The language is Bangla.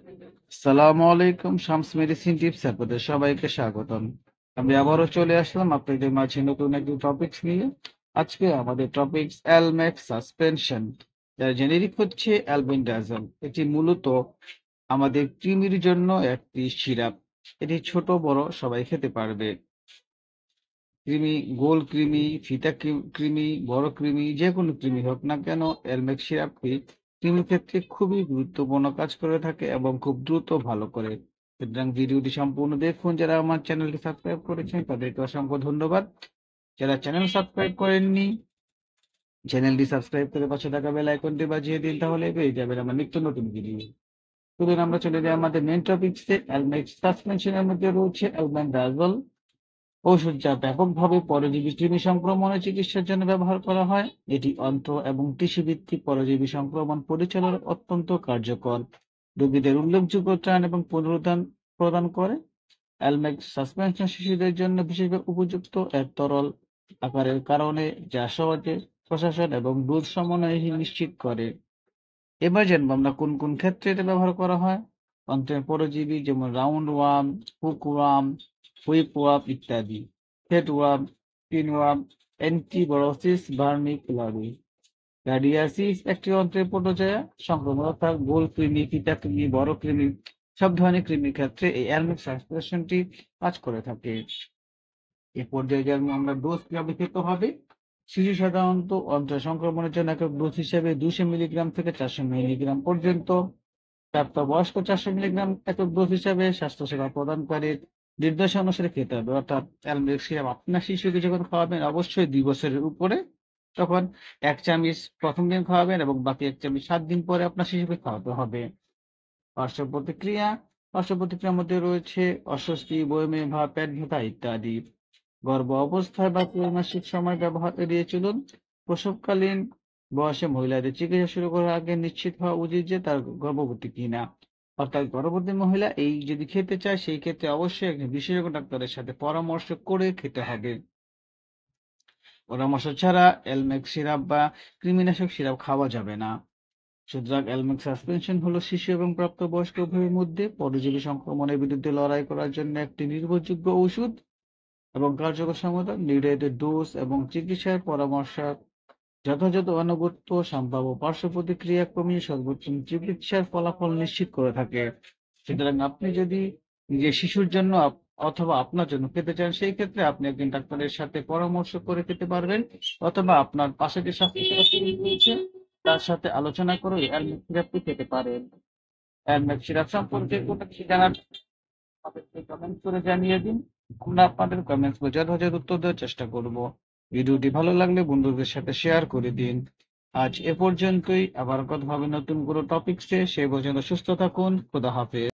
আসসালামু আলাইকুম। শামস মেডিসিন টিপস আপনাদের সবাইকে স্বাগতম। আমি আবারও চলে আসলাম আপনাদের মাঝে নতুন একটি টপিকস নিয়ে। আজকে আমাদের টপিকস অ্যালমেক্স সাসপেনশন, যার জেনেরিক হচ্ছে অ্যালবেন্ডাজল। এটি মূলত আমাদের কৃমির জন্য একটি সিরাপ। এটি ছোট বড় সবাই খেতে পারবে। কৃমি, গোল কৃমি, ফিতা কৃমি, বড় কৃমি, যে কোনো কৃমি হোক না কেন, অ্যালমেক্স সিরাপটি কৃমির ক্ষেত্রে খুবই গুরুত্বপূর্ণ কাজ করে থাকে এবং খুব দ্রুত ভালো করে। সুতরাং ভিডিওটি সম্পূর্ণ দেখুন। যারা আমার চ্যানেলটি সাবস্ক্রাইব করেছেন তাদেরকে অসংখ্য ধন্যবাদ। যারা চ্যানেল সাবস্ক্রাইব করেননি, চ্যানেলটি সাবস্ক্রাইব করে পাশে থাকা বেল আইকনটি বাজিয়ে দিন, তাহলে পেয়ে যাবেন আমার নিত্য নতুন ভিডিও। চলুন আমরা চলে যাই আমাদের মেন টপিকসে। অ্যালমেক্স সাসপেনশনের মধ্যে রয়েছে অ্যালবেন্ডাজল ঔষধ, যা ব্যাপকভাবে পরজীবী কৃমি সংক্রমণের চিকিৎসার জন্য ব্যবহার করা হয়। এটি অন্ত্র এবং টিস্যুভিত্তিক পরজীবী সংক্রমণ পরিচালনায় অত্যন্ত কার্যকর। রোগীদের উল্লেখযোগ্য ত্রাণ এবং পুনরুদ্ধার প্রদান করে। অ্যালমেক্স সাসপেনশন শিশুদের জন্য বিশেষভাবে উপযুক্ত এক তরল আকারের কারণে, যা সহজে প্রশাসন এবং দুধ সমন্বয় নিশ্চিত করে। এবার জানবো আমরা কোন কোন ক্ষেত্রে এটা ব্যবহার করা হয়। অন্ত্রের পরজীবী যেমন রাউন্ড ওয়ার্ম, হুকওয়ার্ম, হুইপওয়ার্ম ইত্যাদি। হেডওয়ার্ম, পিনওয়ার্ম, অ্যান্টিবরোসিস ভার্মিকুলারি। কার্ডিয়াসিস একটি অন্ত্রের পটজায়া সংক্রমণ, অর্থাৎ গোল কৃমি, ফিতা কৃমি, বড় কৃমি, সব ধরনের কৃমির ক্ষেত্রে এই অ্যালমেক্স সাসপেনশনটি কাজ করে থাকে। এ পর্যায়ে যেমন আমরা ডোজ কিভাবে খেতে হবে। শিশু সাধারণত অন্ত্র সংক্রমণের জন্য একক ডোজ হিসেবে 200 মিলিগ্রাম থেকে 400 মিলিগ্রাম পর্যন্ত, প্রাপ্তবয়স্ক 400 মিলিগ্রাম একক ডোজ হিসেবে স্বাস্থ্যসেবা প্রদানকারীর নির্দেশনা অনুসারে খেতে হবে। অর্থাৎ অ্যালমেক্স সিরাপ আপনার শিশুকে যখন খাওয়াবেন অবশ্যই 2 বছরের উপরে, তখন 1 চামচ প্রথম দিন খাওয়াবেন এবং বাকি 1 চামচ 7 দিন পরে আপনার শিশুকে খাওয়াতে হবে। পার্শ্ব প্রতিক্রিয়া, পার্শ্ব-প্রতিক্রিয়ার মধ্যে রয়েছে অস্বস্তি, বমি ভাব, পেট ব্যথা ইত্যাদি। গর্ভ অবস্থায় বা ত্রৈমাসিক সময় ব্যবহার এড়িয়ে চলুন। প্রসবকালীন বয়সে মহিলাদের চিকিৎসা শুরু করার আগে নিশ্চিত হওয়া উচিত যে তার গর্ভবতী কিনা। অর্থাৎ গর্ভবতী মহিলা এই যদি খেতে চায়, সেই ক্ষেত্রে অবশ্যই একজন বিশেষজ্ঞ ডাক্তারের সাথে পরামর্শ করে খেতে হবে। পরামর্শ ছাড়া অ্যালমেক্স সিরাপ বা কৃমিনাশক সিরাপ খাওয়া যাবে না। সুতরাং অ্যালমেক্স সাসপেনশন হলো শিশু এবং প্রাপ্তবয়স্ক উভয়ের মধ্যে পরজীবী সংক্রমণের বিরুদ্ধে লড়াই করার জন্য একটি নির্ভরযোগ্য ঔষধ এবং কার্যকর সমাধান। নির্ধারিত ডোজ এবং চিকিৎসার পরামর্শ, যথাযথ আনুগত্য, সম্ভাব্য পার্শ্ব প্রতিক্রিয়া কমিয়ে সর্বোচ্চ চিকিৎসার ফলাফল নিশ্চিত করে থাকে। সুতরাং আপনি যদি নিজের শিশুর জন্য অথবা আপনার জন্য খেতে চান, সেই ক্ষেত্রে আপনি একজন ডাক্তারের সাথে পরামর্শ করে খেতে পারবেন, অথবা আপনার পাশে যে স্বাস্থ্যসেবা কেন্দ্র রয়েছে তার সাথে আলোচনা করে অ্যালমেক্স সিরাপটি খেতে পারেন। অ্যালমেক্স সিরাপ সম্পর্কে কোনো কিছু জানার আমাদেরকে কমেন্ট করে জানিয়ে দিন। আমরা আপনাদের কমেন্টস যথাযথ উত্তর দেওয়ার চেষ্টা করব। ভিডিওটি ভালো লাগলে বন্ধুদের সাথে শেয়ার করে দিন। আজ এ পর্যন্তই। আবার কথা হবে নতুন কোনো টপিকসে। সে পর্যন্ত সুস্থ থাকুন। খোদা হাফেজ।